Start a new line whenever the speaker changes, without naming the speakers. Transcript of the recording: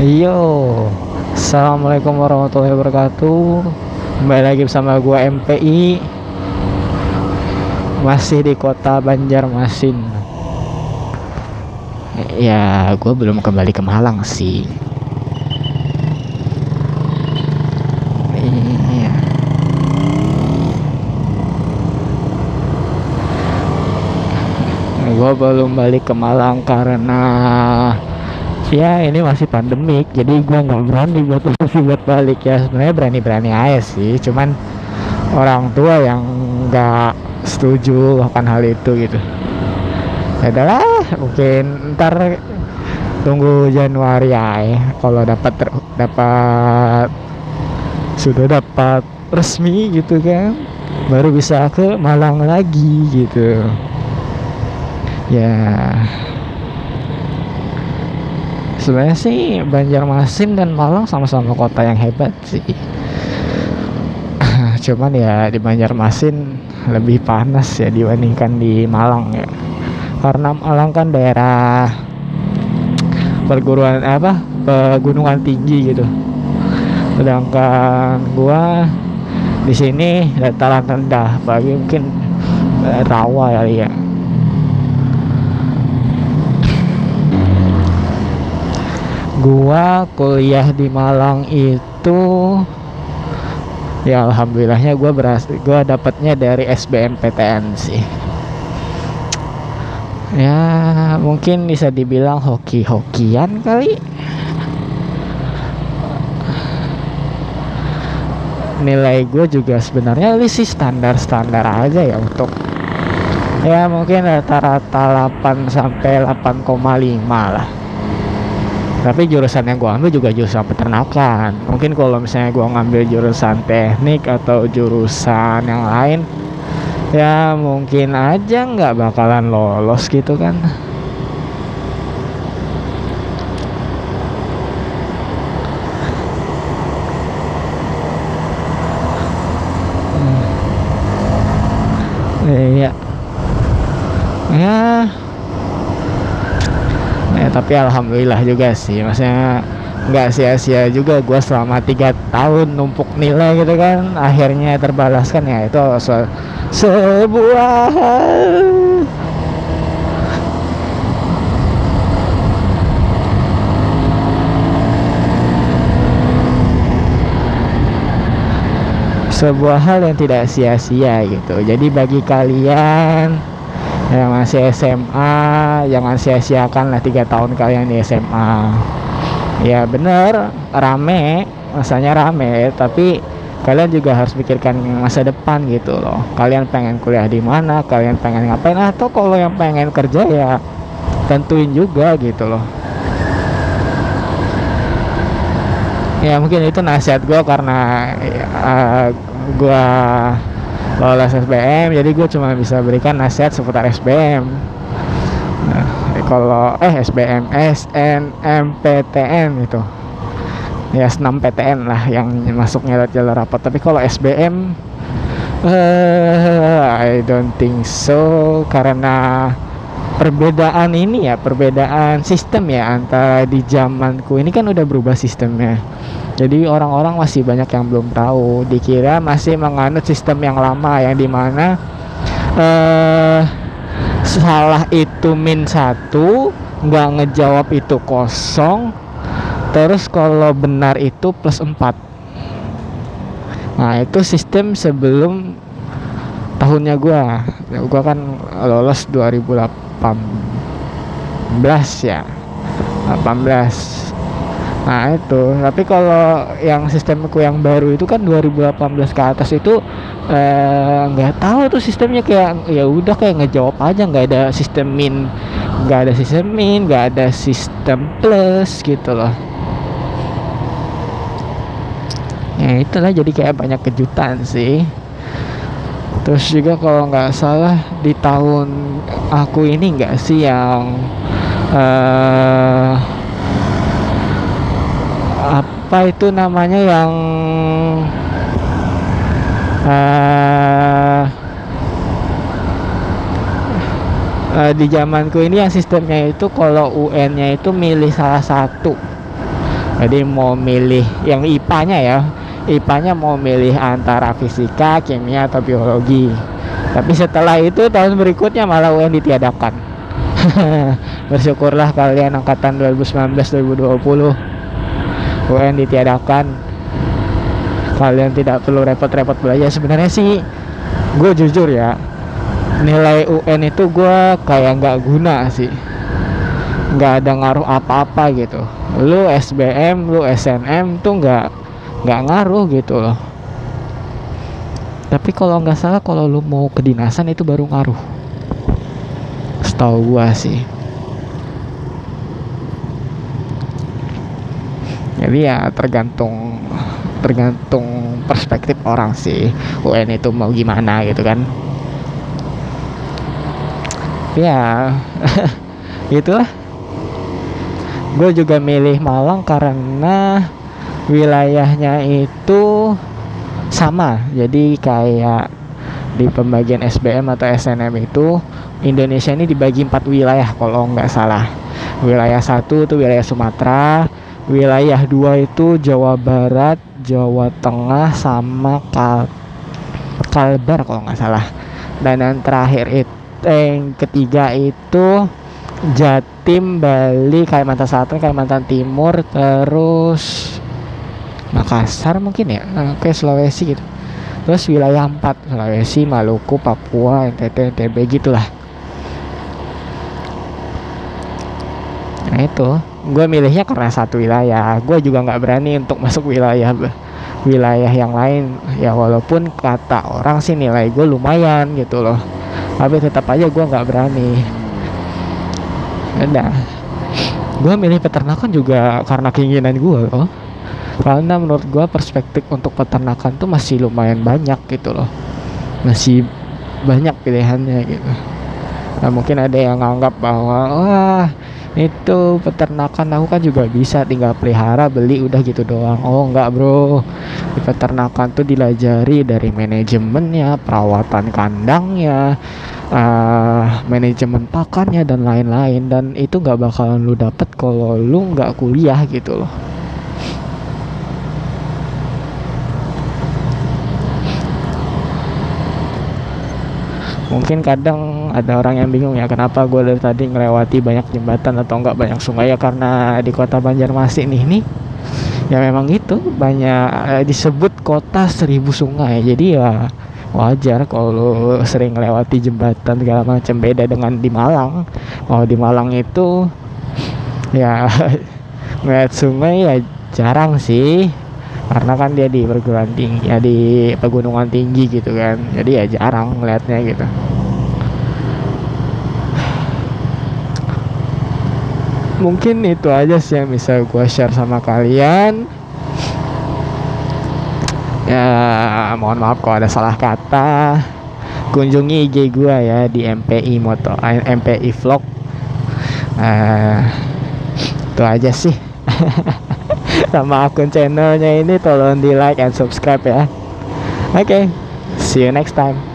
Yo, assalamualaikum warahmatullahi wabarakatuh. Kembali lagi bersama gua MPI, masih di kota Banjarmasin. Ya, gua belum kembali ke Malang sih. Iya, gua belum balik ke Malang karena ya ini masih pandemik, jadi gua nggak berani buat balik. Ya sebenarnya berani-berani aja sih, cuman orang tua yang nggak setuju akan hal itu gitu. Ya udahlah, mungkin ntar tunggu Januari ya, kalau dapat sudah dapat resmi gitu kan, baru bisa ke Malang lagi gitu ya. Sebenarnya sih Banjarmasin dan Malang sama-sama kota yang hebat sih. Cuman ya di Banjarmasin lebih panas ya dibandingkan di Malang ya. Karena Malang kan daerah pegunungan tinggi gitu. Sedangkan gua di sini dataran rendah, apalagi mungkin rawa kali ya. Gua kuliah di Malang itu ya alhamdulillahnya gua dapatnya dari SBMPTN sih. Ya mungkin bisa dibilang hoki-hokian kali. Nilai gue juga sebenarnya sih standar-standar aja ya, untuk ya mungkin rata-rata 8 sampai 8,5 lah. Tapi jurusan yang gue ambil juga jurusan peternakan. Mungkin kalau misalnya gue ngambil jurusan teknik atau jurusan yang lain, ya mungkin aja nggak bakalan lolos gitu kan. Iya, ya, ya tapi alhamdulillah juga sih, maksudnya nggak sia-sia juga gue selama 3 tahun numpuk nilai gitu kan, akhirnya terbalaskan ya. Itu sebuah hal. Sebuah hal yang tidak sia-sia gitu. Jadi bagi kalian yang masih SMA, jangan sia-siakan lah 3 tahun kalian di SMA. Ya bener, rame, masanya rame, tapi kalian juga harus pikirkan masa depan gitu loh. Kalian pengen kuliah di mana, kalian pengen ngapain, atau kalau yang pengen kerja ya tentuin juga gitu loh. Ya mungkin itu nasihat gue, karena gue lolos SBM, jadi gue cuma bisa berikan nasihat seputar SBM. Nah, kalau SBM SNMPTN itu ya senam PTN lah yang masuknya jalur rapat. Tapi kalau SBM I don't think so, karena perbedaan sistem ya, antara di zamanku ini kan udah berubah sistemnya. Jadi orang-orang masih banyak yang belum tahu, dikira masih menganut sistem yang lama, yang dimana salah itu -1, nggak ngejawab itu kosong, terus kalau benar itu +4. Nah itu sistem sebelum tahunnya gua kan lolos 2018 ya, 18. Nah itu, tapi kalau yang sistemku yang baru itu kan 2018 ke atas itu nggak tahu tuh sistemnya, kayak ya udah kayak ngejawab aja, nggak ada sistem plus gitu loh. Ya itulah, jadi kayak banyak kejutan sih. Terus juga kalau nggak salah di tahun aku ini nggak sih yang apa itu namanya, yang di zamanku ini yang sistemnya itu kalau UN-nya itu milih salah satu. Jadi mau milih yang IPA-nya ya, IPA-nya mau milih antara fisika, kimia atau biologi. Tapi setelah itu tahun berikutnya malah UN ditiadakan. Bersyukurlah kalian angkatan 2019-2020 UN ditiadakan. Kalian tidak perlu repot-repot belajar. Sebenarnya sih gue jujur ya, nilai UN itu gue kayak nggak guna sih, nggak ada ngaruh apa-apa gitu. Lu SBM, lu SNM tuh nggak ngaruh gitu loh. Tapi kalau nggak salah kalau lu mau kedinasan itu baru ngaruh, setahu gua sih. Jadi ya tergantung perspektif orang sih, UN itu mau gimana gitu kan. Ya gitulah. Gue juga milih Malang karena wilayahnya itu sama. Jadi kayak di pembagian SBM atau SNM itu Indonesia ini dibagi 4 wilayah kalau nggak salah. Wilayah 1 itu wilayah Sumatera, wilayah 2 itu Jawa Barat, Jawa Tengah, sama Kalbar kalau nggak salah. Dan yang terakhir itu yang ketiga itu Jatim, Bali, Kalimantan Selatan, Kalimantan Timur, terus Makassar mungkin ya, kayak Sulawesi gitu. Terus wilayah 4 Sulawesi, Maluku, Papua, NTT, NTB gitulah. Nah itu gue milihnya karena satu wilayah. Gue juga nggak berani untuk masuk wilayah yang lain ya, walaupun kata orang sih nilai gue lumayan gitu loh, tapi tetap aja gue nggak berani. Udah, gue milih peternakan juga karena keinginan gue loh, karena menurut gue perspektif untuk peternakan tuh masih lumayan banyak gitu loh, masih banyak pilihannya gitu. Nah mungkin ada yang nganggap bahwa wah itu peternakan aku kan juga bisa tinggal pelihara beli udah gitu doang. Oh enggak bro, di peternakan tuh dilajari dari manajemennya, perawatan kandangnya, manajemen pakannya dan lain-lain, dan itu nggak bakalan lu dapet kalau lu nggak kuliah gitu loh. Mungkin kadang ada orang yang bingung ya kenapa gue dari tadi ngelewati banyak jembatan atau enggak banyak sungai, ya karena di kota Banjarmasin ini ya memang gitu banyak disebut kota 1000 sungai. Jadi ya wajar kalau sering ngelewati jembatan segala macam. Beda dengan di Malang. Kalau di Malang itu ya ngeliat sungai ya jarang sih, karena kan dia di perguruan tinggi ya, di pegunungan tinggi gitu kan, jadi ya jarang ngeliatnya gitu. Mungkin itu aja sih yang bisa gue share sama kalian ya. Mohon maaf kalau ada salah kata. Kunjungi IG gue ya di MPI Vlog. Itu aja sih. Sama akun channelnya ini tolong di like and subscribe ya. Oke, see you next time.